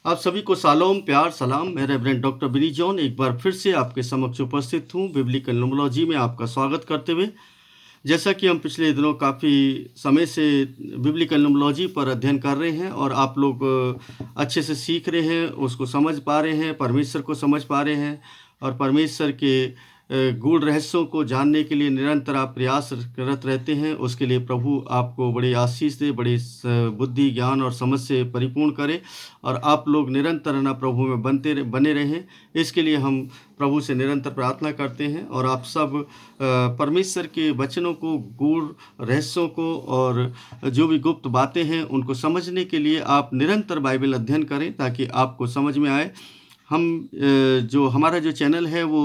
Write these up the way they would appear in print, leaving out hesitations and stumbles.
आप सभी को शालोम, प्यार, सलाम। मैं रेवरेंड डॉक्टर बिनी जॉन एक बार फिर से आपके समक्ष उपस्थित हूँ बिब्लिकल न्यूमरोलॉजी में आपका स्वागत करते हुए। जैसा कि हम पिछले दिनों काफ़ी समय से बिब्लिकल न्यूमरोलॉजी पर अध्ययन कर रहे हैं और आप लोग अच्छे से सीख रहे हैं, उसको समझ पा रहे हैं, परमेश्वर को समझ पा रहे हैं और परमेश्वर के गूढ़ रहस्यों को जानने के लिए निरंतर आप प्रयासरत रहते हैं। उसके लिए प्रभु आपको बड़ी आशीष दे, बड़ी बुद्धि, ज्ञान और समझ से परिपूर्ण करे और आप लोग निरंतर ना प्रभु में बने रहें। इसके लिए हम प्रभु से निरंतर प्रार्थना करते हैं और आप सब परमेश्वर के वचनों को, गूढ़ रहस्यों को और जो भी गुप्त बातें हैं उनको समझने के लिए आप निरंतर बाइबल अध्ययन करें ताकि आपको समझ में आए। हम जो हमारा जो चैनल है वो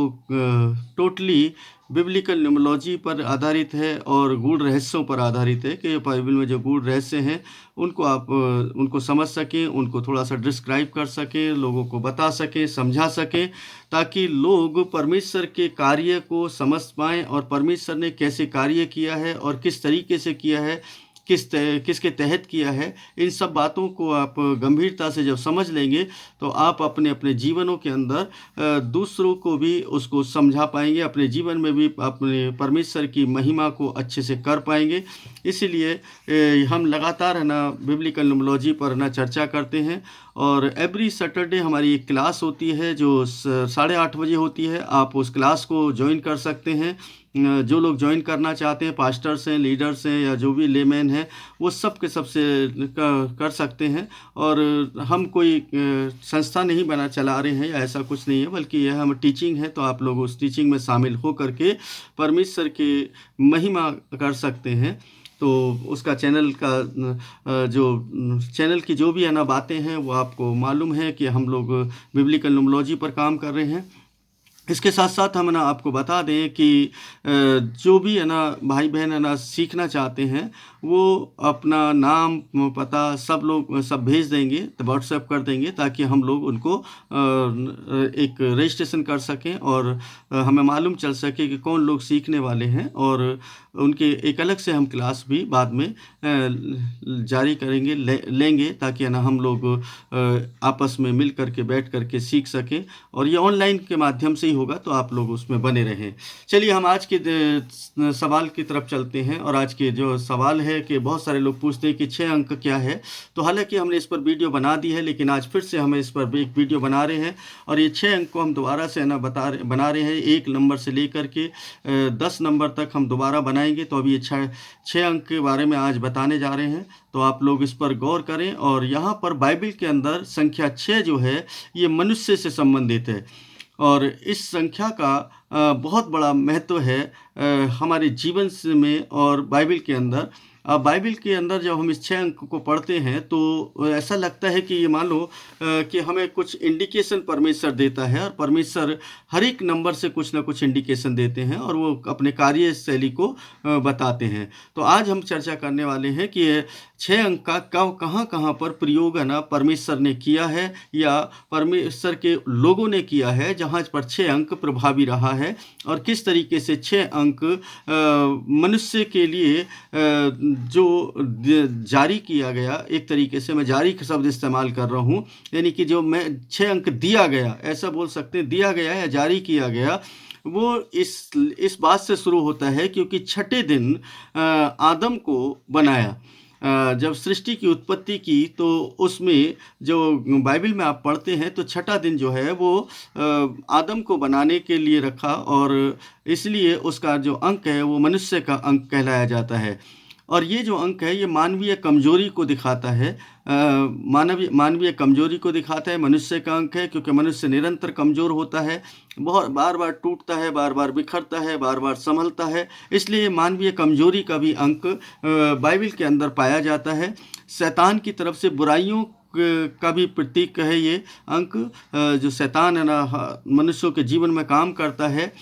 टोटली बिब्लिकल न्यूमरोलॉजी पर आधारित है और गूढ़ रहस्यों पर आधारित है कि बाइबल में जो गूढ़ रहस्य हैं उनको आप उनको समझ सकें, उनको थोड़ा सा डिस्क्राइब कर सकें, लोगों को बता सकें, समझा सकें, ताकि लोग परमेश्वर के कार्य को समझ पाएँ और परमेश्वर ने कैसे कार्य किया है और किस तरीके से किया है, किसके तहत किया है। इन सब बातों को आप गंभीरता से जब समझ लेंगे तो आप अपने अपने जीवनों के अंदर दूसरों को भी उसको समझा पाएंगे, अपने जीवन में भी अपने परमेश्वर की महिमा को अच्छे से कर पाएंगे। इसीलिए हम लगातार है ना बिब्लिकल न्यूमरोलॉजी पर ना चर्चा करते हैं और एवरी सैटरडे हमारी एक क्लास होती है जो 8:30 बजे होती है। आप उस क्लास को ज्वाइन कर सकते हैं। जो लोग ज्वाइन करना चाहते हैं, पास्टर्स हैं, लीडर्स हैं या जो भी लेमैन हैं, वो सब के सबसे कर सकते हैं। और हम कोई संस्था नहीं चला रहे हैं या ऐसा कुछ नहीं है, बल्कि यह हम टीचिंग है, तो आप लोग उस टीचिंग में शामिल हो करके परमेश्वर की महिमा कर सकते हैं। तो उसका चैनल की जो भी है ना बातें हैं वो आपको मालूम है कि हम लोग बिब्लिकल न्यूमरोलॉजी पर काम कर रहे हैं। इसके साथ साथ हम ना आपको बता दें कि जो भी है ना भाई बहन है ना सीखना चाहते हैं वो अपना नाम, पता सब भेज देंगे, तो व्हाट्सएप कर देंगे ताकि हम लोग उनको एक रजिस्ट्रेशन कर सकें और हमें मालूम चल सके कि कौन लोग सीखने वाले हैं और उनके एक अलग से हम क्लास भी बाद में जारी करेंगे, लेंगे, ताकि ना हम लोग आपस में मिल करके बैठ करके सीख सकें और ये ऑनलाइन के माध्यम से ही होगा, तो आप लोग उसमें बने रहें। चलिए हम आज के सवाल की तरफ चलते हैं और आज के जो सवाल है कि बहुत सारे लोग पूछते हैं कि 6 अंक क्या है। तो हालांकि हमने इस पर वीडियो बना दी है, लेकिन आज फिर से हम इस पर एक वीडियो बना रहे हैं और ये 6 अंक को हम दोबारा से ना बना रहे हैं। 1 नंबर से लेकर के 10 नंबर तक हम दोबारा बनाएंगे। तो अभी ये 6 अंक के बारे में आज बताने जा रहे हैं, तो आप लोग इस पर गौर करें। और यहाँ पर बाइबल के अंदर संख्या 6 जो है ये मनुष्य से संबंधित है और इस संख्या का बहुत बड़ा महत्व है हमारे जीवन में और बाइबल के अंदर। बाइबल के अंदर जब हम इस 6 अंक को पढ़ते हैं तो ऐसा लगता है कि ये मान लो कि हमें कुछ इंडिकेशन परमेश्वर देता है और परमेश्वर हर एक नंबर से कुछ ना कुछ इंडिकेशन देते हैं और वो अपने कार्य शैली को बताते हैं। तो आज हम चर्चा करने वाले हैं कि 6 अंक का कहाँ पर प्रयोग है ना परमेश्वर ने किया है या परमेश्वर के लोगों ने किया है, जहाँ पर 6 अंक प्रभावी रहा है और किस तरीके से 6 अंक मनुष्य के लिए जो जारी किया गया, एक तरीके से मैं जारी का शब्द इस्तेमाल कर रहा हूँ, यानी कि जो मैं 6 अंक दिया गया, ऐसा बोल सकते हैं, दिया गया या जारी किया गया, वो इस बात से शुरू होता है क्योंकि छठे दिन आदम को बनाया। जब सृष्टि की उत्पत्ति की तो उसमें जो बाइबल में आप पढ़ते हैं तो छठा दिन जो है वो आदम को बनाने के लिए रखा और इसलिए उसका जो अंक है वो मनुष्य का अंक कहलाया जाता है। और ये जो अंक है ये मानवीय कमजोरी को दिखाता है, मानवीय कमजोरी को दिखाता है। मनुष्य का अंक है क्योंकि मनुष्य निरंतर कमजोर होता है, बहुत बार बार टूटता है, बार बार बिखरता है, बार बार संभलता है, इसलिए मानवीय कमजोरी का भी अंक बाइबल के अंदर पाया जाता है। शैतान की तरफ से बुराइयों का भी प्रतीक है ये अंक। जो शैतान है ना मनुष्यों के जीवन में काम करता है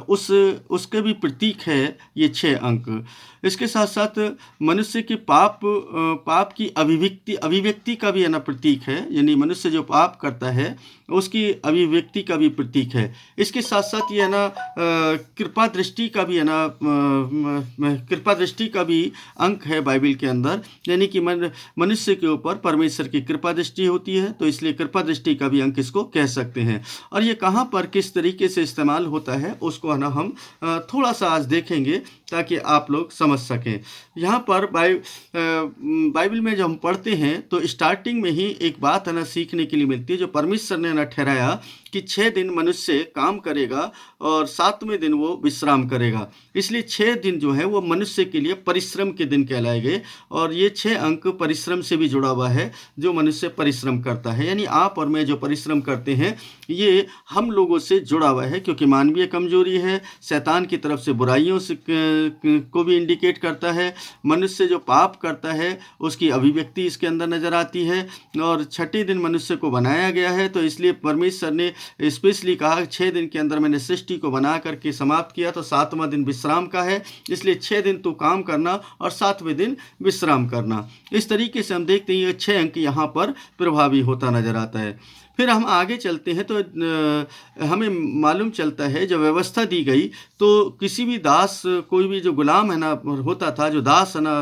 उस उसके भी प्रतीक है ये 6 अंक। इसके साथ साथ मनुष्य के पाप की अभिव्यक्ति का भी है ना प्रतीक है, यानी मनुष्य जो पाप करता है उसकी अभिव्यक्ति का भी प्रतीक है। इसके साथ साथ ये है ना कृपा दृष्टि का भी है ना कृपा दृष्टि का भी अंक है बाइबल के अंदर, यानी कि मनुष्य के ऊपर परमेश्वर की कृपा दृष्टि होती है, तो इसलिए कृपा दृष्टि का भी अंक इसको कह सकते हैं। और ये कहाँ पर किस तरीके से इस्तेमाल होता है उसको है ना हम थोड़ा सा आज देखेंगे ताकि आप लोग समझ सकें। यहाँ पर बाइबल में जब हम पढ़ते हैं तो स्टार्टिंग में ही एक बात है ना सीखने के लिए मिलती है, जो परमेश्वर ने ना ठहराया कि 6 दिन मनुष्य काम करेगा और 7वें दिन वो विश्राम करेगा। इसलिए 6 दिन जो है वो मनुष्य के लिए परिश्रम के दिन कहलाए गए, और ये 6 अंक परिश्रम से भी जुड़ा हुआ है, जो मनुष्य परिश्रम करता है, यानी आप और मैं जो परिश्रम करते हैं ये हम लोगों से जुड़ा हुआ है, क्योंकि मानवीय कमजोरी है, शैतान की तरफ से बुराइयों से को भी इंडिकेट करता है। मनुष्य जो पाप करता है उसकी अभिव्यक्ति इसके अंदर नजर आती है। और 6ठे दिन मनुष्य को बनाया गया है, तो इसलिए परमेश्वर ने स्पेशली कहा 6 दिन के अंदर मैंने सृष्टि को बना करके समाप्त किया, तो 7वां दिन विश्राम का है, इसलिए 6 दिन तो काम करना और 7वें दिन विश्राम करना। इस तरीके से हम देखते हैं ये 6 अंक यहाँ पर प्रभावी होता नजर आता है। फिर हम आगे चलते हैं तो हमें मालूम चलता है जब व्यवस्था दी गई तो किसी भी दास, कोई भी जो गुलाम है ना होता था, जो दास है ना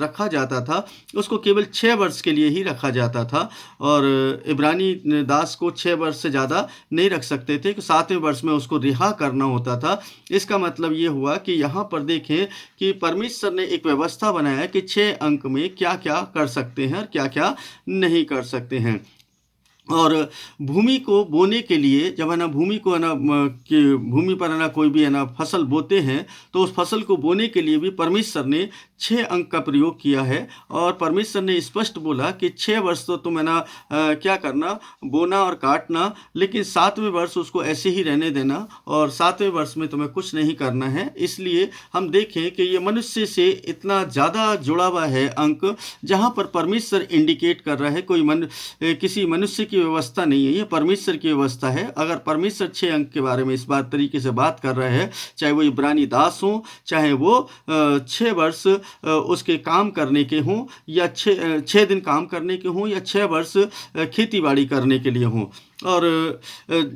रखा जाता था, उसको केवल 6 वर्ष के लिए ही रखा जाता था, और इब्रानी दास को 6 वर्ष से ज़्यादा नहीं रख सकते थे, कि 7वें वर्ष में उसको रिहा करना होता था। इसका मतलब ये हुआ कि यहाँ पर देखें कि परमेश्वर ने एक व्यवस्था बनाया कि 6 अंक में क्या क्या कर सकते हैं और क्या क्या नहीं कर सकते हैं। और भूमि को बोने के लिए जब है ना भूमि को है ना कि भूमि पर है ना कोई भी है ना फसल बोते हैं, तो उस फसल को बोने के लिए भी परमेश्वर ने 6 अंक का प्रयोग किया है। और परमेश्वर ने स्पष्ट बोला कि 6 वर्ष तो तुम है ना क्या करना, बोना और काटना, लेकिन 7वें वर्ष उसको ऐसे ही रहने देना, और 7वें वर्ष में तुम्हें कुछ नहीं करना है। इसलिए हम देखें कि ये मनुष्य से इतना ज़्यादा जुड़ा हुआ है अंक, जहाँ पर परमेश्वर इंडिकेट कर रहा है कोई किसी मनुष्य की व्यवस्था नहीं है, ये परमेश्वर की व्यवस्था है। अगर परमेश्वर 6 अंक के बारे में इस बात तरीके से बात कर रहे हैं, चाहे वो इब्रानी दास हो, चाहे वो 6 वर्ष उसके काम करने के हों, या 6 दिन काम करने के हों, या 6 वर्ष खेती बाड़ी करने के लिए हों। और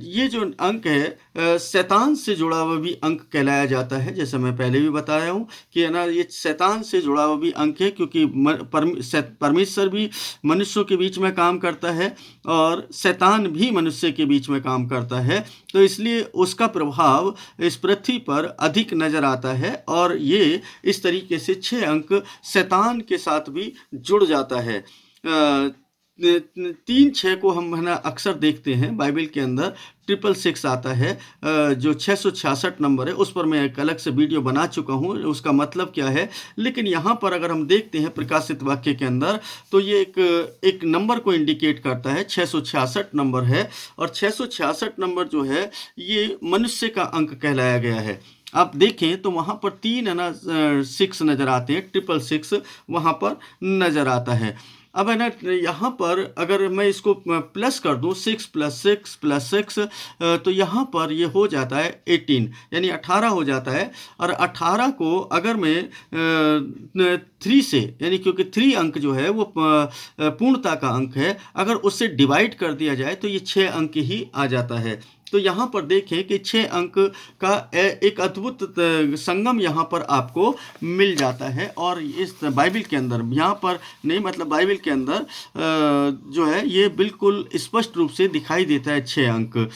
ये जो अंक है शैतान से जुड़ा हुआ भी अंक कहलाया जाता है, जैसे मैं पहले भी बताया हूँ कि है ना ये शैतान से जुड़ा हुआ भी अंक है, क्योंकि परमेश्वर भी मनुष्यों के बीच में काम करता है और शैतान भी मनुष्य के बीच में काम करता है, तो इसलिए उसका प्रभाव इस पृथ्वी पर अधिक नज़र आता है। और ये इस तरीके से 6 अंक शैतान के साथ भी जुड़ जाता है। 3-6 को हम है ना अक्सर देखते हैं बाइबल के अंदर, 666 आता है, जो 666 नंबर है, उस पर मैं एक अलग से वीडियो बना चुका हूँ, उसका मतलब क्या है। लेकिन यहाँ पर अगर हम देखते हैं प्रकाशित वाक्य के अंदर, तो ये एक नंबर को इंडिकेट करता है, 666 नंबर है, और 666 नंबर जो है ये मनुष्य का अंक कहलाया गया है। आप देखें तो वहाँ पर 3 है ना 6 नज़र आते हैं, 666 वहाँ पर नज़र आता है। अब है ना यहाँ पर अगर मैं इसको प्लस कर दूँ, 6 + 6 + 6, तो यहाँ पर ये हो जाता है 18, यानी 18 हो जाता है। और 18 को अगर मैं 3 से, यानी क्योंकि 3 अंक जो है वो पूर्णता का अंक है, अगर उससे डिवाइड कर दिया जाए तो ये 6 अंक ही आ जाता है। तो यहाँ पर देखें कि 6 अंक का एक अद्भुत संगम यहाँ पर आपको मिल जाता है। और इस बाइबल के अंदर, यहाँ पर नहीं मतलब बाइबल के अंदर जो है ये बिल्कुल स्पष्ट रूप से दिखाई देता है 6 अंक।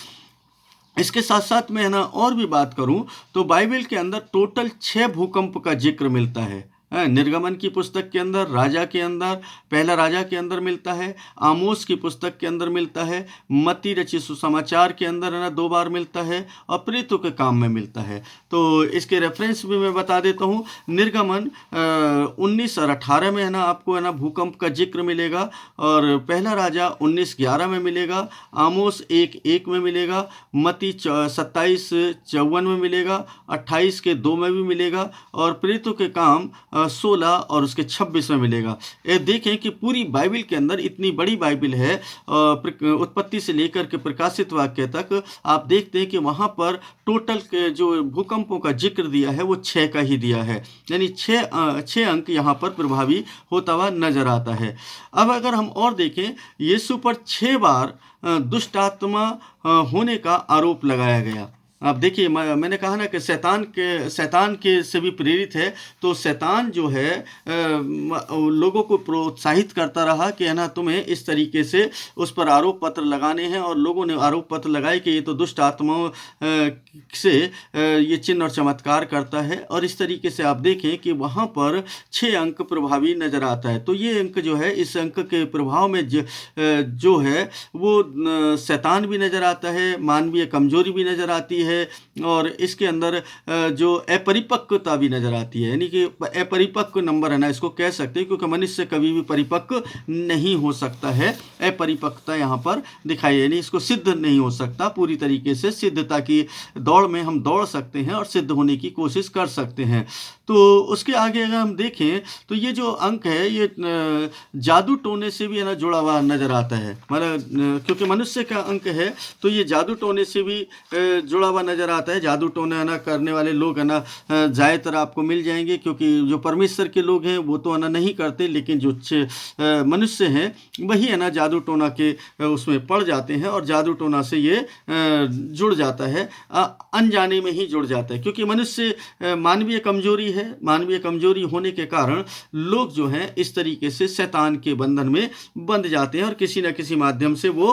इसके साथ साथ मैं है ना और भी बात करूँ तो बाइबल के अंदर टोटल 6 भूकंप का जिक्र मिलता है। निर्गमन की पुस्तक के अंदर, राजा के अंदर, पहला राजा के अंदर मिलता है, आमोस की पुस्तक के अंदर मिलता है, मत्ती रचित सुसमाचार के अंदर है ना 2 बार मिलता है, और प्रेरितों के काम में मिलता है। तो इसके रेफरेंस भी मैं बता देता हूँ। निर्गमन 19 और 18 में है ना आपको है ना भूकंप का जिक्र मिलेगा, और पहला राजा 19:11 में मिलेगा, आमोस 1:1 में मिलेगा, मत्ती 27:54 में मिलेगा, 28 के 2 में भी मिलेगा, और प्रेरितों के काम 16 और उसके 26 में मिलेगा। ये देखें कि पूरी बाइबल के अंदर, इतनी बड़ी बाइबल है, उत्पत्ति से लेकर के प्रकाशित वाक्य तक, आप देखते हैं कि वहाँ पर टोटल के जो भूकंपों का जिक्र दिया है वो 6 का ही दिया है, यानी 6 अंक यहाँ पर प्रभावी होता हुआ नजर आता है। अब अगर हम और देखें, यीशु पर 6 बार दुष्ट आत्मा होने का आरोप लगाया गया। आप देखिए, मैंने कहा ना कि शैतान के से भी प्रेरित है, तो शैतान जो है लोगों को प्रोत्साहित करता रहा कि है ना, तुम्हें इस तरीके से उस पर आरोप पत्र लगाने हैं, और लोगों ने आरोप पत्र लगाए कि ये तो दुष्ट आत्माओं से ये चिन्ह और चमत्कार करता है। और इस तरीके से आप देखें कि वहाँ पर 6 अंक प्रभावी नज़र आता है। तो ये अंक जो है, इस अंक के प्रभाव में जो है वो शैतान भी नज़र आता है, मानवीय कमजोरी भी नज़र आती है, और इसके अंदर जो अपरिपक्वता भी नजर आती है, यानी कि अपरिपक्व नंबर है ना, इसको कह सकते हैं, क्योंकि मनुष्य कभी भी परिपक्व नहीं हो सकता है। अपरिपक्वता यहाँ पर दिखाई, यानी इसको सिद्ध नहीं हो सकता पूरी तरीके से। सिद्धता की दौड़ में हम दौड़ सकते हैं और सिद्ध होने की कोशिश कर सकते हैं। तो उसके आगे अगर हम देखें तो ये जो अंक है ये जादू टोने से भी है ना जुड़ा हुआ नजर आता है, मतलब क्योंकि मनुष्य का अंक है तो ये जादू टोने से भी जुड़ा हुआ नजर आता है। जादू टोना है ना करने वाले लोग है ना ज़्यादातर आपको मिल जाएंगे, क्योंकि जो परमेश्वर के लोग हैं वो तो है ना नहीं करते, लेकिन जो मनुष्य हैं वही है ना जादू टोना के उसमें पड़ जाते हैं, और जादू टोना से ये जुड़ जाता है, अनजाने में ही जुड़ जाता है, क्योंकि मनुष्य मानवीय कमजोरी है। मानवीय कमजोरी होने के कारण लोग जो हैं इस तरीके से शैतान के बंधन में बंध जाते हैं, और किसी न किसी माध्यम से वो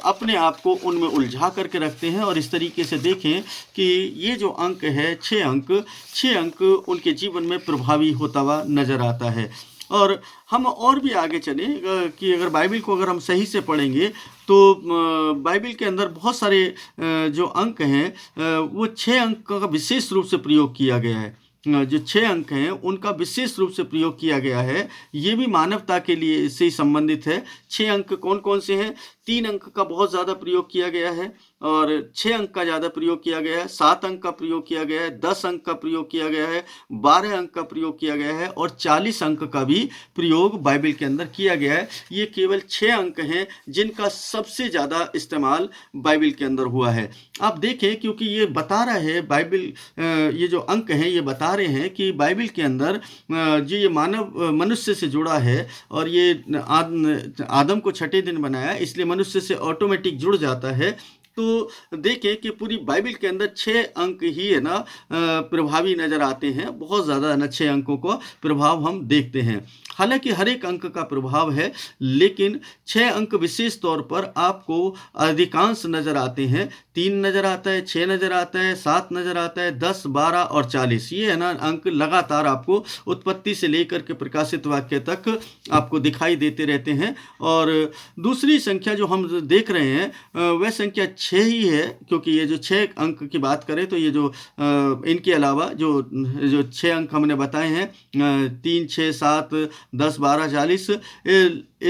अपने आप को उनमें उलझा करके रखते हैं। और इस तरीके से देखें कि ये जो अंक है 6 अंक उनके जीवन में प्रभावी होता हुआ नजर आता है। और हम और भी आगे चले कि अगर बाइबल को अगर हम सही से पढ़ेंगे तो बाइबल के अंदर बहुत सारे जो अंक हैं वो 6 अंक का विशेष रूप से प्रयोग किया गया है। जो 6 अंक हैं उनका विशेष रूप से प्रयोग किया गया है, ये भी मानवता के लिए से ही संबंधित है। 6 अंक कौन कौन से हैं? 3 अंक का बहुत ज़्यादा प्रयोग किया गया है, और 6 अंक का ज़्यादा प्रयोग किया गया है, 7 अंक का प्रयोग किया गया है, 10 अंक का प्रयोग किया गया है, 12 अंक का प्रयोग किया गया है, और 40 अंक का भी प्रयोग बाइबल के अंदर किया गया है। ये केवल 6 अंक हैं जिनका सबसे ज़्यादा इस्तेमाल बाइबल के अंदर हुआ है। आप देखें, क्योंकि ये बता रहा है बाइबल, ये जो अंक हैं ये बता रहे हैं कि बाइबल के अंदर जो ये मनुष्य से जुड़ा है, और ये आदम को 6ठे दिन बनाया, इसलिए मनुष्य से ऑटोमेटिक जुड़ जाता है। तो देखें कि पूरी बाइबल के अंदर 6 अंक ही है ना प्रभावी नजर आते हैं, बहुत ज़्यादा ना 6 अंकों का प्रभाव हम देखते हैं। हालांकि हर एक अंक का प्रभाव है, लेकिन 6 अंक विशेष तौर पर आपको अधिकांश नजर आते हैं। 3 नजर आता है, 6 नजर आता है, 7 नजर आता है, 10, 12 और 40, ये है ना अंक लगातार आपको उत्पत्ति से लेकर के प्रकाशित वाक्य तक आपको दिखाई देते रहते हैं। और दूसरी संख्या जो हम देख रहे हैं वह संख्या 6 ही है, क्योंकि ये जो 6 अंक की बात करें तो ये जो इनके अलावा जो 6 अंक हमने बताए हैं 3, 6, 7, 10, 12, 40,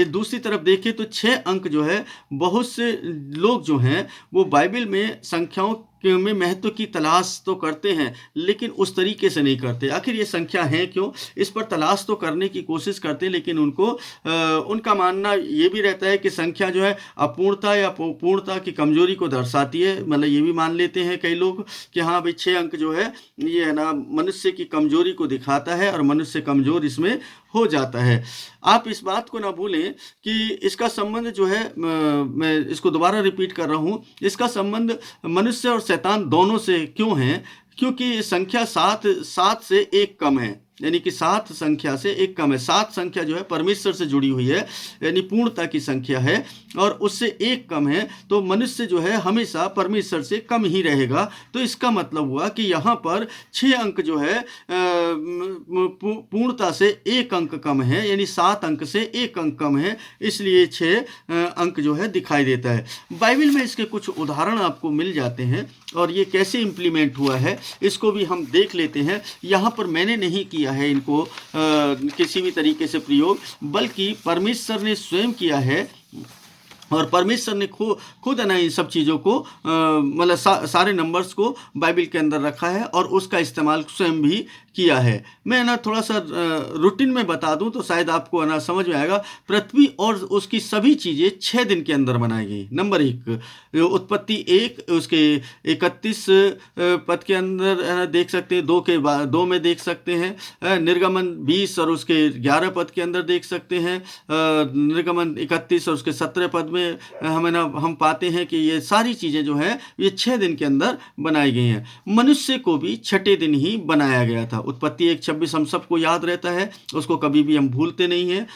दूसरी तरफ देखें तो 6 अंक जो है, बहुत से लोग जो हैं वो बाइबल में संख्याओं में महत्व की तलाश तो करते हैं, लेकिन उस तरीके से नहीं करते। आखिर ये संख्या है क्यों, इस पर तलाश तो करने की कोशिश करते हैं, लेकिन उनका मानना ये भी रहता है कि संख्या जो है अपूर्णता या पूर्णता की कमजोरी को दर्शाती है। मतलब ये भी मान लेते हैं कई लोग कि हाँ भाई 6 अंक जो है ये है ना मनुष्य की कमजोरी को दिखाता है, और मनुष्य कमजोर इसमें हो जाता है। आप इस बात को ना भूलें कि इसका संबंध जो है, मैं इसको दोबारा रिपीट कर रहा हूँ, इसका संबंध मनुष्य और शैतान दोनों से क्यों है? क्योंकि संख्या 7 से 1 कम है, यानी कि 7 संख्या से 1 कम है। 7 संख्या जो है परमेश्वर से जुड़ी हुई है, यानी पूर्णता की संख्या है, और उससे 1 कम है, तो मनुष्य जो है हमेशा परमेश्वर से कम ही रहेगा। तो इसका मतलब हुआ कि यहाँ पर 6 अंक जो है पूर्णता से 1 अंक कम है, यानी 7 अंक से 1 अंक कम है, इसलिए 6 अंक जो है दिखाई देता है। बाइबल में इसके कुछ उदाहरण आपको मिल जाते हैं, और ये कैसे इम्प्लीमेंट हुआ है इसको भी हम देख लेते हैं। यहाँ पर मैंने नहीं किया है इनको किसी भी तरीके से प्रयोग, बल्कि परमेश्वर ने स्वयं किया है, और परमेश्वर ने खुद है ना इन सब चीज़ों को मतलब सारे नंबर्स को बाइबल के अंदर रखा है, और उसका इस्तेमाल स्वयं भी किया है। मैं ना थोड़ा सा रूटीन में बता दूं तो शायद आपको ना समझ में आएगा। पृथ्वी और उसकी सभी चीज़ें 6 दिन के अंदर बनाई गई। नंबर 1 उत्पत्ति 1 उसके 31 पद के अंदर देख सकते हैं, 2 के बाद 2 में देख सकते हैं, निर्गमन 20 और उसके 11 पद के अंदर देख सकते हैं, निर्गमन 31 और उसके 17 पद में हम पाते हैं कि ये सारी चीज़ें जो है ये 6 दिन के अंदर बनाई गई हैं। मनुष्य को भी छठे दिन ही बनाया गया था। उत्पत्ति 1:26 हम सबको याद रहता है, उसको कभी भी हम भूलते नहीं हैं।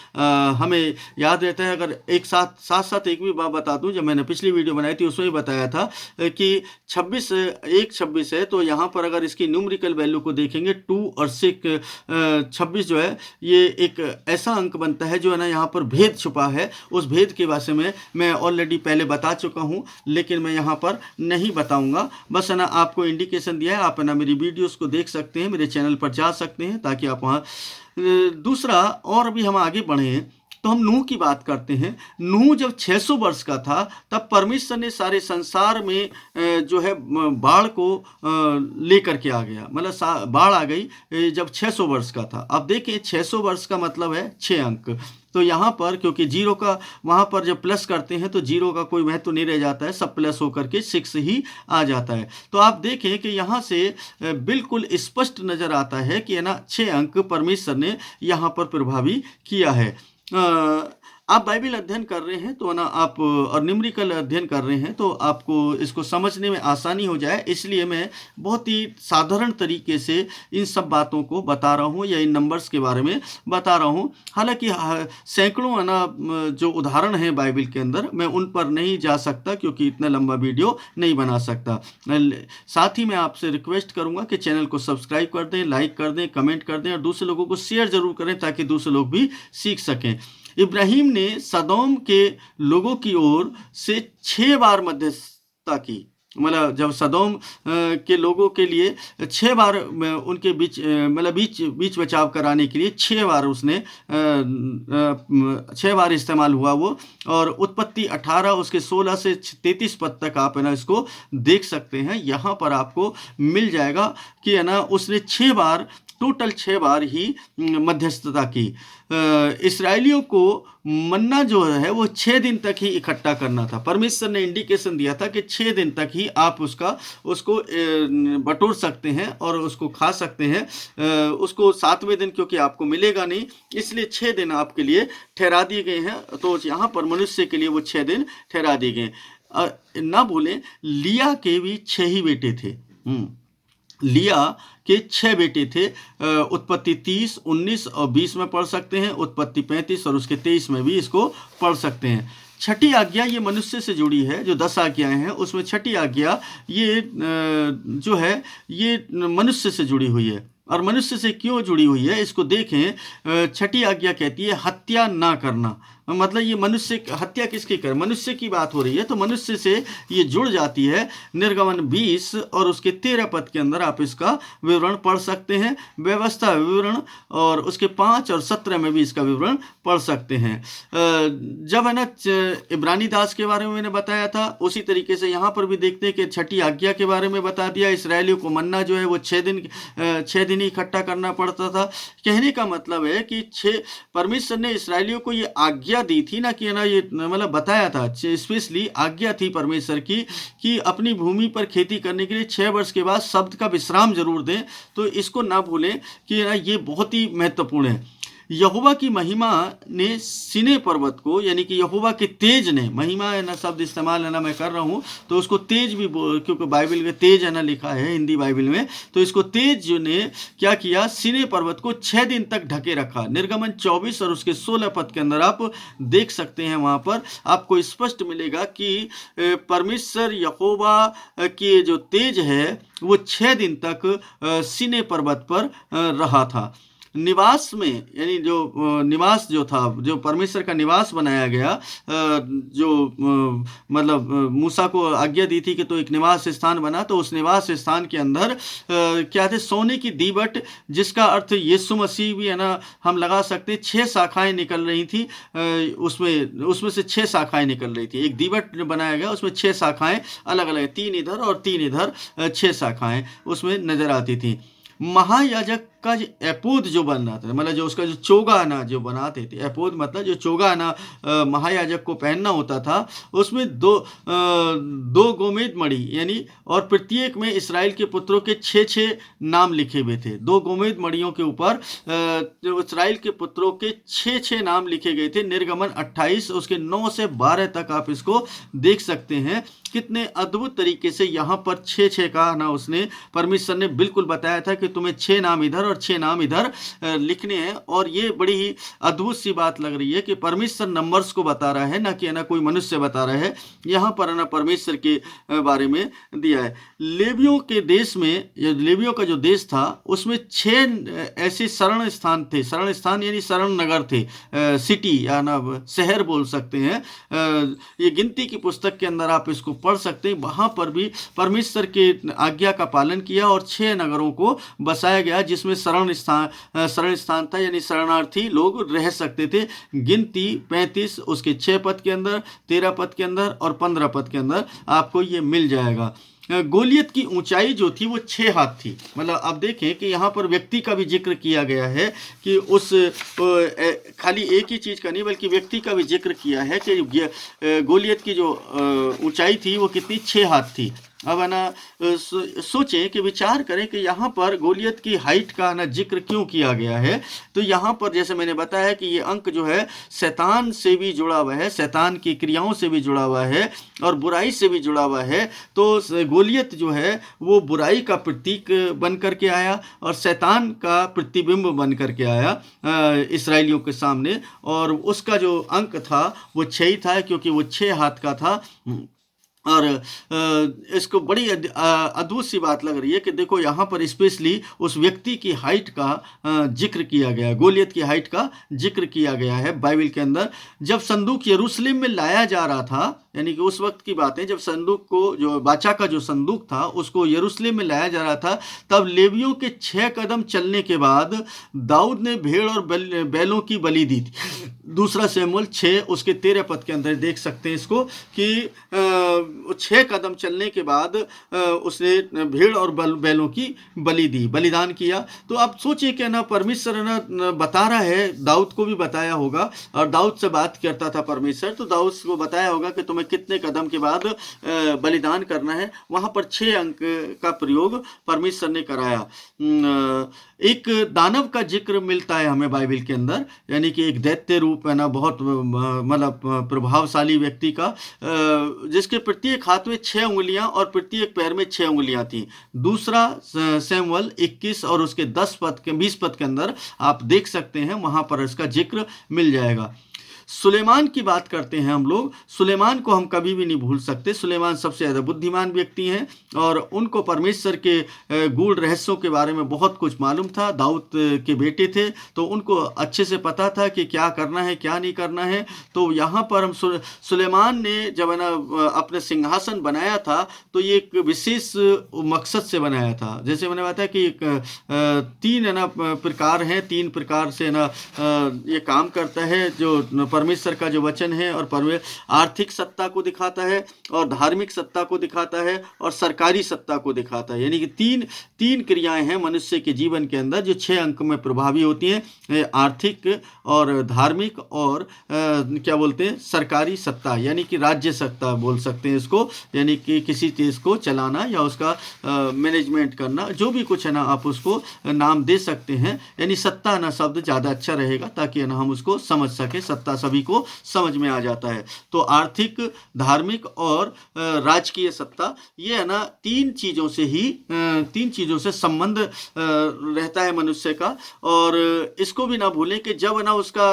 हमें याद रहता है। अगर एक साथ एक भी बात बता दूं, जब मैंने पिछली वीडियो बनाई थी उसमें ही बताया था कि 1:26 है, तो यहाँ पर अगर इसकी न्यूमेरिकल वैल्यू को देखेंगे 2 और 6 26 जो है ये एक ऐसा अंक बनता है जो है ना यहाँ पर भेद छुपा है। उस भेद के बारे में मैं ऑलरेडी पहले बता चुका हूँ, लेकिन मैं यहाँ पर नहीं बताऊँगा। बस है ना आपको इंडिकेशन दिया है, आप है ना मेरी वीडियोस को देख सकते हैं, मेरे चैनल पर जा सकते हैं ताकि आप वहाँ दूसरा और भी हम आगे बढ़ें तो हम नूह की बात करते हैं। नूह जब 600 वर्ष का था तब परमेश्वर ने सारे संसार में जो है बाढ़ को लेकर के आ गया, मतलब बाढ़ आ गई जब 600 वर्ष का था। अब देखिए 600 वर्ष का मतलब है 6 अंक। तो यहाँ पर क्योंकि जीरो का वहाँ पर जब प्लस करते हैं तो जीरो का कोई महत्व नहीं रह जाता है, सब प्लस होकर के 6 ही आ जाता है। तो आप देखें कि यहाँ से बिल्कुल स्पष्ट नज़र आता है कि है ना 6 अंक परमेश्वर ने यहाँ पर प्रभावी किया है। आप बाइबल अध्ययन कर रहे हैं तो ना आप और न्यूमेरिकल अध्ययन कर रहे हैं तो आपको इसको समझने में आसानी हो जाए, इसलिए मैं बहुत ही साधारण तरीके से इन सब बातों को बता रहा हूँ या इन नंबर्स के बारे में बता रहा हूँ। हालांकि सैकड़ों है ना जो उदाहरण हैं बाइबल के अंदर, मैं उन पर नहीं जा सकता क्योंकि इतना लंबा वीडियो नहीं बना सकता। साथ ही मैं आपसे रिक्वेस्ट करूँगा कि चैनल को सब्सक्राइब कर दें, लाइक कर दें, कमेंट कर दें और दूसरे लोगों को शेयर ज़रूर करें ताकि दूसरे लोग भी सीख सकें। इब्राहिम ने सदोम के लोगों की ओर से 6 बार मध्यस्थता की, मतलब जब सदोम के लोगों के लिए 6 बार उनके बीच मतलब बीच बचाव कराने के लिए 6 बार उसने 6 बार इस्तेमाल हुआ वो। और उत्पत्ति 18 उसके 16 से 33 पद तक आप है ना इसको देख सकते हैं। यहाँ पर आपको मिल जाएगा कि है ना उसने 6 बार टोटल 6 बार ही मध्यस्थता की। इस्राएलियों को मन्ना जो है वो 6 दिन तक ही इकट्ठा करना था। परमेश्वर ने इंडिकेशन दिया था कि 6 दिन तक ही आप उसको बटोर सकते हैं और उसको खा सकते हैं। उसको 7वें दिन क्योंकि आपको मिलेगा नहीं, इसलिए 6 दिन आपके लिए ठहरा दिए गए हैं। तो यहाँ पर मनुष्य के लिए वो 6 दिन ठहरा दिए गए। ना भूलें लिया के भी 6 ही बेटे थे। लिया के 6 बेटे थे। उत्पत्ति 30, 19 और 20 में पढ़ सकते हैं, उत्पत्ति 35 और उसके 23 में भी इसको पढ़ सकते हैं। छठी आज्ञा ये मनुष्य से जुड़ी है, जो 10 आज्ञाएं हैं उसमें छठी आज्ञा ये जो है ये मनुष्य से जुड़ी हुई है। और मनुष्य से क्यों जुड़ी हुई है इसको देखें। छठी आज्ञा कहती है हत्या ना करना, मतलब ये मनुष्य हत्या किसकी करे, मनुष्य की बात हो रही है तो मनुष्य से ये जुड़ जाती है। निर्गमन 20 और उसके 13 पद के अंदर आप इसका विवरण पढ़ सकते हैं, व्यवस्था विवरण, और उसके 5 और 17 में भी इसका विवरण पढ़ सकते हैं। जब है ना इब्रानी दास के बारे में मैंने बताया था, उसी तरीके से यहाँ पर भी देखते हैं कि छठी आज्ञा के बारे में बता दिया। इसराइलियों को मन्ना जो है वो 6 दिन ही इकट्ठा करना पड़ता था। कहने का मतलब है कि परमेश्वर ने इसराइलियों को ये आज्ञा दी थी ना कि ना ये मतलब बताया था, स्पेशली आज्ञा थी परमेश्वर की कि अपनी भूमि पर खेती करने के लिए 6 वर्ष के बाद शब्द का विश्राम जरूर दें। तो इसको ना भूलें कि ना ये बहुत ही महत्वपूर्ण है। यहोवा की महिमा ने सीने पर्वत को, यानी कि यहोवा के तेज ने, महिमा है ना शब्द इस्तेमाल है ना मैं कर रहा हूँ तो उसको तेज भी क्योंकि बाइबल में तेज है ना लिखा है हिंदी बाइबल में, तो इसको तेज ने क्या किया, सीने पर्वत को 6 दिन तक ढके रखा। निर्गमन 24 और उसके 16 पद के अंदर आप देख सकते हैं, वहाँ पर आपको स्पष्ट मिलेगा कि परमेश्वर यहोवा की जो तेज है वो 6 दिन तक सीने पर्वत पर रहा था। निवास में, यानी जो निवास जो था, जो परमेश्वर का निवास बनाया गया, जो मतलब मूसा को आज्ञा दी थी कि तो एक निवास स्थान बना, तो उस निवास स्थान के अंदर क्या थे, सोने की दीवट, जिसका अर्थ यीशु मसीह भी है ना हम लगा सकते। 6 शाखाएं निकल रही थी उसमें से 6 शाखाएं निकल रही थी। एक दीवट बनाया गया, उसमें 6 शाखाएं अलग अलग, 3 इधर और 3 इधर, 6 शाखाएं उसमें नजर आती थी। महायाजक का जो एपोद जो बन रहा था, मतलब जो उसका जो चोगा ना जो बनाते थे, एपोद मतलब जो चोगा ना महायाजक को पहनना होता था, उसमें दो गोमेद मणि यानी, और प्रत्येक में इसराइल के पुत्रों के 6-6 नाम लिखे हुए थे। 2 गोमेद मणियों के ऊपर जो इसराइल के पुत्रों के 6-6 नाम लिखे गए थे। निर्गमन 28 उसके 9 से 12 तक आप इसको देख सकते हैं। कितने अद्भुत तरीके से यहाँ पर 6-6 का ना उसने परमेश्वर ने बिल्कुल बताया था कि तुम्हें 6 नाम इधर और 6 नाम इधर लिखने हैं। और ये बड़ी ही अद्भुत सी बात लग रही है कि परमेश्वर नंबर्स को बता रहा है, ना कि ना कोई मनुष्य बता रहा है। यहाँ पर ना परमेश्वर के बारे में दिया है। लेवियों के देश में, लेवियों का जो देश था उसमें 6 ऐसे शरण स्थान थे। शरण स्थान यानी शरण नगर थे, सिटी या ना शहर बोल सकते हैं। ये गिनती की पुस्तक के अंदर आप इसको पढ़ सकते हैं। वहाँ पर भी परमेश्वर के आज्ञा का पालन किया और 6 नगरों को बसाया गया जिसमें शरण स्थान था, यानी शरणार्थी लोग रह सकते थे। गिनती 35 उसके 6 पद के अंदर, 13 पद के अंदर और 15 पद के अंदर आपको ये मिल जाएगा। गोलियत की ऊंचाई जो थी वो 6 हाथ थी। मतलब आप देखें कि यहाँ पर व्यक्ति का भी जिक्र किया गया है कि उस खाली एक ही चीज़ का नहीं बल्कि व्यक्ति का भी जिक्र किया है कि गोलियत की जो ऊंचाई थी वो कितनी, 6 हाथ थी। अब है ना सोचें कि विचार करें कि यहाँ पर गोलियत की हाइट का ना जिक्र क्यों किया गया है। तो यहाँ पर जैसे मैंने बताया कि ये अंक जो है शैतान से भी जुड़ा हुआ है, शैतान की क्रियाओं से भी जुड़ा हुआ है और बुराई से भी जुड़ा हुआ है। तो गोलियत जो है वो बुराई का प्रतीक बन करके आया और शैतान का प्रतिबिंब बन करके आया इसराइलियों के सामने। और उसका जो अंक था वो 6 ही था, क्योंकि वो 6 हाथ का था। और इसको बड़ी अद्भुत सी बात लग रही है कि देखो यहाँ पर स्पेशली उस व्यक्ति की हाइट का जिक्र किया गया है, गोलियत की हाइट का जिक्र किया गया है बाइबल के अंदर। जब संदूक यरूशलेम में लाया जा रहा था, यानी कि उस वक्त की बात है जब संदूक को, जो बाचा का जो संदूक था उसको यरूशलेम में लाया जा रहा था, तब लेवियों के 6 कदम चलने के बाद दाऊद ने भेड़ और बैलों की बलि दी थी। दूसरा शमूएल 6 उसके 13 पद के अंदर देख सकते हैं इसको कि 6 कदम चलने के बाद उसने भेड़ और बैलों की बलि दी, बलिदान किया। तो आप सोचिए कि ना परमेश्वर ना बता रहा है, दाऊद को भी बताया होगा और दाऊद से बात करता था परमेश्वर, तो दाऊद को बताया होगा कि तुम्हें कितने कदम के बाद बलिदान करना है। वहाँ पर 6 अंक का प्रयोग परमेश्वर ने कराया। एक दानव का जिक्र मिलता है हमें बाइबल के अंदर, यानी कि एक दैत्य रूप है ना, बहुत मतलब प्रभावशाली व्यक्ति का, जिसके प्रत्येक हाथ में 6 उंगलियां और प्रत्येक पैर में 6 उंगलियां थी। दूसरा शमूएल 21 और उसके 20 पद के अंदर आप देख सकते हैं, वहां पर इसका जिक्र मिल जाएगा। सुलेमान की बात करते हैं हम लोग। सुलेमान को हम कभी भी नहीं भूल सकते। सुलेमान सबसे ज़्यादा बुद्धिमान व्यक्ति हैं और उनको परमेश्वर के गूढ़ रहस्यों के बारे में बहुत कुछ मालूम था। दाऊद के बेटे थे तो उनको अच्छे से पता था कि क्या करना है क्या नहीं करना है। तो यहाँ पर हम सुलेमान ने जब है ना अपने सिंहासन बनाया था तो ये एक विशेष मकसद से बनाया था। जैसे मैंने बताया कि 3 है ना प्रकार हैं, 3 प्रकार से ना ये काम करता है। जो परमेश्वर का जो वचन है और आर्थिक सत्ता को दिखाता है और धार्मिक सत्ता को दिखाता है और सरकारी सत्ता को दिखाता है। यानी कि तीन क्रियाएं हैं मनुष्य के जीवन के अंदर जो 6 अंक में प्रभावी होती हैं, आर्थिक और धार्मिक और क्या बोलते हैं, सरकारी सत्ता, यानी कि राज्य सत्ता बोल सकते हैं इसको, यानी कि किसी देश को चलाना या उसका मैनेजमेंट करना, जो भी कुछ है ना आप उसको नाम दे सकते हैं। यानी सत्ता ना शब्द ज़्यादा अच्छा रहेगा ताकि ना हम उसको समझ सके। सत्ता सभी को समझ में आ जाता है। तो आर्थिक, धार्मिक और राजकीय सत्ता, ये है ना 3 चीज़ों से संबंध रहता है मनुष्य का। और इसको भी ना भूलें कि जब ना उसका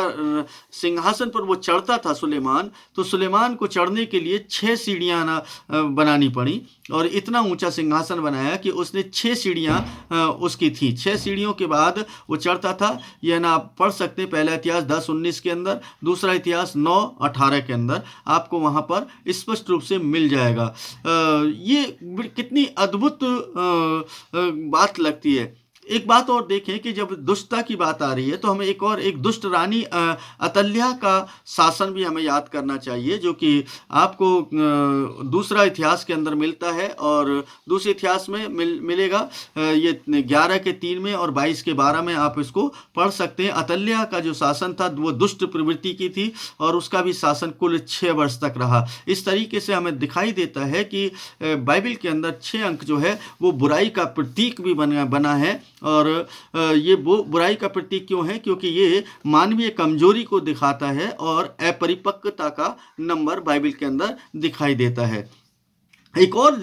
सिंहासन पर वो चढ़ता था सुलेमान, तो सुलेमान को चढ़ने के लिए 6 सीढ़ियाँ ना बनानी पड़ी और इतना ऊंचा सिंहासन बनाया कि उसने 6 सीढ़ियाँ उसकी थी। 6 सीढ़ियों के बाद वो चढ़ता था। यह ना आप पढ़ सकते हैं, पहला इतिहास 10:19 के अंदर, दूसरा इतिहास 9:18 के अंदर आपको वहाँ पर स्पष्ट रूप से मिल जाएगा। ये कितनी अद्भुत बात लगती है। एक बात और देखें कि जब दुष्टता की बात आ रही है तो हमें एक दुष्ट रानी अतल्या का शासन भी हमें याद करना चाहिए, जो कि आपको दूसरा इतिहास के अंदर मिलता है और दूसरे इतिहास में मिलेगा। ये 11 के 3 में और 22 के 12 में आप इसको पढ़ सकते हैं। अतल्या का जो शासन था वो दुष्ट प्रवृत्ति की थी और उसका भी शासन कुल 6 वर्ष तक रहा। इस तरीके से हमें दिखाई देता है कि बाइबल के अंदर 6 अंक जो है वो बुराई का प्रतीक भी बना है। और ये वो बुराई का प्रतीक क्यों है? क्योंकि ये मानवीय कमजोरी को दिखाता है और अपरिपक्वता का नंबर बाइबल के अंदर दिखाई देता है। एक और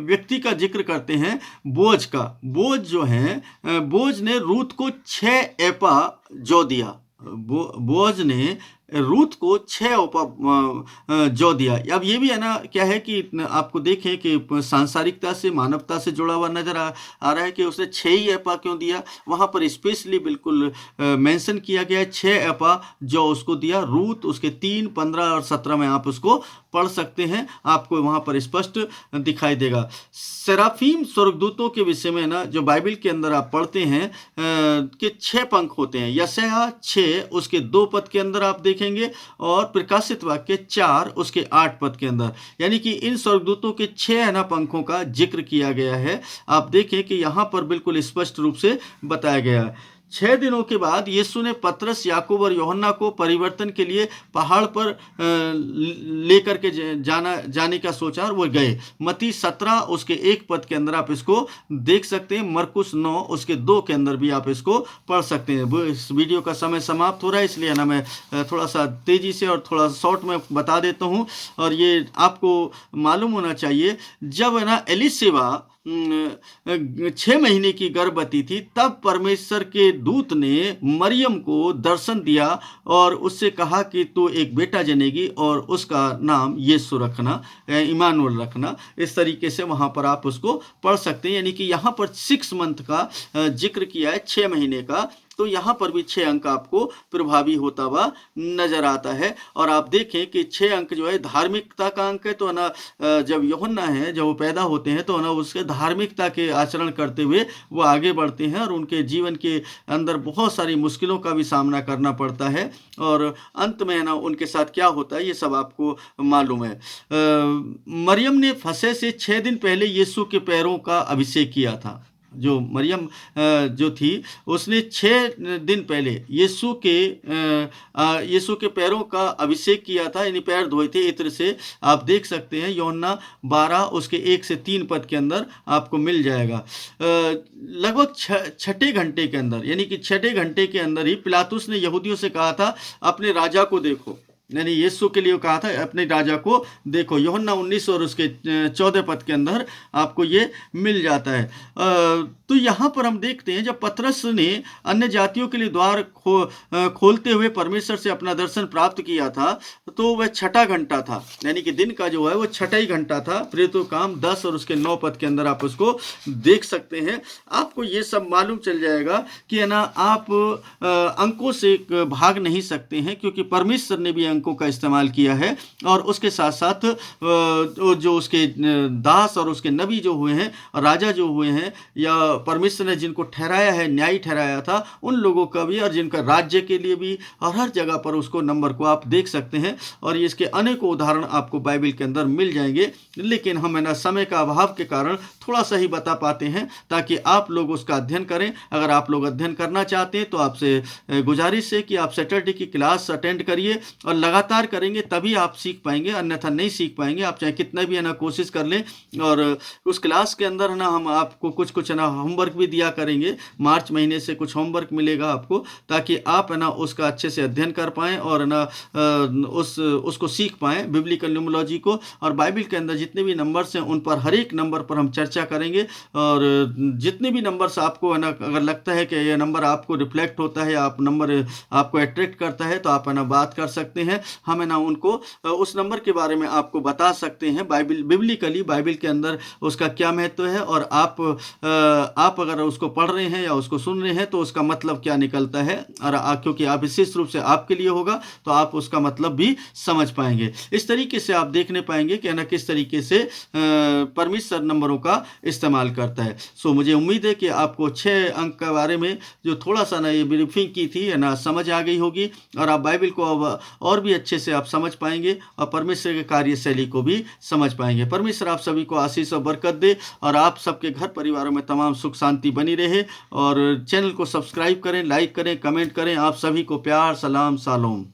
व्यक्ति का जिक्र करते हैं, बोझ का। बोझ जो है, बोझ ने रूत को 6 एपा जौ दिया। बोझ ने रूत को 6 ओपा जौ दिया। अब ये भी है ना, क्या है कि आपको देखें कि सांसारिकता से, मानवता से जुड़ा हुआ नजर आ रहा है कि उसने 6 ही एपा क्यों दिया। वहाँ पर स्पेशली बिल्कुल मेंशन किया गया है 6 एपा जौ उसको दिया। रूत उसके 3, 15 और 17 में आप उसको पढ़ सकते हैं, आपको वहाँ पर स्पष्ट दिखाई देगा। सेराफीम स्वर्गदूतों के विषय में ना जो बाइबल के अंदर आप पढ़ते हैं कि 6 पंख होते हैं। यशायाह 6 उसके 2 पद के अंदर आप देखेंगे और प्रकाशित वाक्य 4 उसके 8 पद के अंदर, यानी कि इन स्वर्गदूतों के 6 है ना पंखों का जिक्र किया गया है। आप देखें कि यहाँ पर बिल्कुल स्पष्ट रूप से बताया गया है। 6 दिनों के बाद यीशु ने पतरस, याकूब और यूहन्ना को परिवर्तन के लिए पहाड़ पर लेकर के जाने का सोचा और वो गए। मत्ती 17 उसके 1 पद के अंदर आप इसको देख सकते हैं। मरकुस 9 उसके 2 के अंदर भी आप इसको पढ़ सकते हैं। वो इस वीडियो का समय समाप्त हो रहा है, इसलिए ना मैं थोड़ा सा तेजी से और थोड़ा शॉर्ट में बता देता हूँ। और ये आपको मालूम होना चाहिए, जब है ना एलिसेबा 6 महीने की गर्भवती थी, तब परमेश्वर के दूत ने मरियम को दर्शन दिया और उससे कहा कि तू एक बेटा जनेगी और उसका नाम यीशु रखना, इमानुएल रखना। इस तरीके से वहाँ पर आप उसको पढ़ सकते हैं। यानी कि यहाँ पर 6 मंथ का जिक्र किया है, 6 महीने का। तो यहाँ पर भी 6 अंक आपको प्रभावी होता हुआ नजर आता है। और आप देखें कि 6 अंक जो है धार्मिकता का अंक है। तो ना जब यूहन्ना है, जब वो पैदा होते हैं तो ना उसके धार्मिकता के आचरण करते हुए वो आगे बढ़ते हैं और उनके जीवन के अंदर बहुत सारी मुश्किलों का भी सामना करना पड़ता है। और अंत में ना उनके साथ क्या होता है ये सब आपको मालूम है। मरियम ने फसह से 6 दिन पहले यीशु के पैरों का अभिषेक किया था। जो मरियम जो थी उसने 6 दिन पहले यीशु के पैरों का अभिषेक किया था, यानी पैर धोए थे इत्र से। आप देख सकते हैं यूहन्ना 12 उसके 1 से 3 पद के अंदर आपको मिल जाएगा। लगभग 6ठे घंटे के अंदर, यानी कि 6ठे घंटे के अंदर ही पिलातुस ने यहूदियों से कहा था अपने राजा को देखो। यानी यीशु के लिए कहा था अपने राजा को देखो। यूहन्ना 19 और उसके 14 पद के अंदर आपको ये मिल जाता है। तो यहाँ पर हम देखते हैं जब पतरस ने अन्य जातियों के लिए द्वार खोलते हुए परमेश्वर से अपना दर्शन प्राप्त किया था, तो वह 6ठा घंटा था, यानी कि दिन का जो है वो 6ठा ही घंटा था। प्रेरितों का काम 10 और उसके 9 पद के अंदर आप उसको देख सकते हैं। आपको ये सब मालूम चल जाएगा कि है ना आप अंकों से भाग नहीं सकते हैं, क्योंकि परमेश्वर ने भी अंकों का इस्तेमाल किया है। और उसके साथ साथ जो उसके दास और उसके नबी जो हुए हैं, राजा जो हुए हैं, या परमेश्वर ने जिनको ठहराया है, न्यायी ठहराया था, उन लोगों का भी और जिनका राज्य के लिए भी, और हर जगह पर उसको नंबर को आप देख सकते हैं। और इसके अनेकों उदाहरण आपको बाइबल के अंदर मिल जाएंगे, लेकिन हम है ना समय का अभाव के कारण थोड़ा सा ही बता पाते हैं, ताकि आप लोग उसका अध्ययन करें। अगर आप लोग अध्ययन करना चाहते हैं तो आपसे गुजारिश है कि आप सैटरडे की क्लास अटेंड करिए और लगातार करेंगे, तभी आप सीख पाएंगे, अन्यथा नहीं सीख पाएंगे। आप चाहे कितना भी है ना कोशिश कर लें। और उस क्लास के अंदर है ना हम आपको कुछ है ना होमवर्क भी दिया करेंगे। मार्च महीने से कुछ होमवर्क मिलेगा आपको, ताकि आप है ना उसका अच्छे से अध्ययन कर पाएँ और है ना उसको सीख पाएँ, बिब्लिकल न्यूमोलॉजी को। और बाइबल के अंदर जितने भी नंबर्स हैं उन पर, हर एक नंबर पर हम चर्चा करेंगे। और जितने भी नंबर्स आपको है ना अगर लगता है कि ये नंबर आपको रिफ्लेक्ट होता है, आप नंबर आपको अट्रैक्ट करता है, तो आप है ना बात कर सकते हैं। हैं, हम है ना उनको उस नंबर के बारे में आपको बता सकते हैं, बिब्लिकली बाइबल के अंदर उसका क्या महत्व है, और आप अगर उसको पढ़ रहे हैं या उसको सुन रहे हैं तो उसका मतलब क्या निकलता है, और क्योंकि आप विशेष रूप से आपके लिए होगा तो आप उसका मतलब भी समझ पाएंगे। इस तरीके से आप देखने पाएंगे कि ना किस तरीके से परमेश्वर नंबरों का इस्तेमाल करता है। सो मुझे उम्मीद है कि आपको 6 अंक के बारे में जो थोड़ा सा ना ये ब्रीफिंग की थी है ना समझ आ गई होगी, और आप बाइबल को अब और भी अच्छे से आप समझ पाएंगे और परमेश्वर के कार्यशैली को भी समझ पाएंगे। परमेश्वर आप सभी को आशीष और बरकत दे, और आप सबके घर परिवारों में तमाम सुख शांति बनी रहे। और चैनल को सब्सक्राइब करें, लाइक करें, कमेंट करें। आप सभी को प्यार, सलाम, शालोम।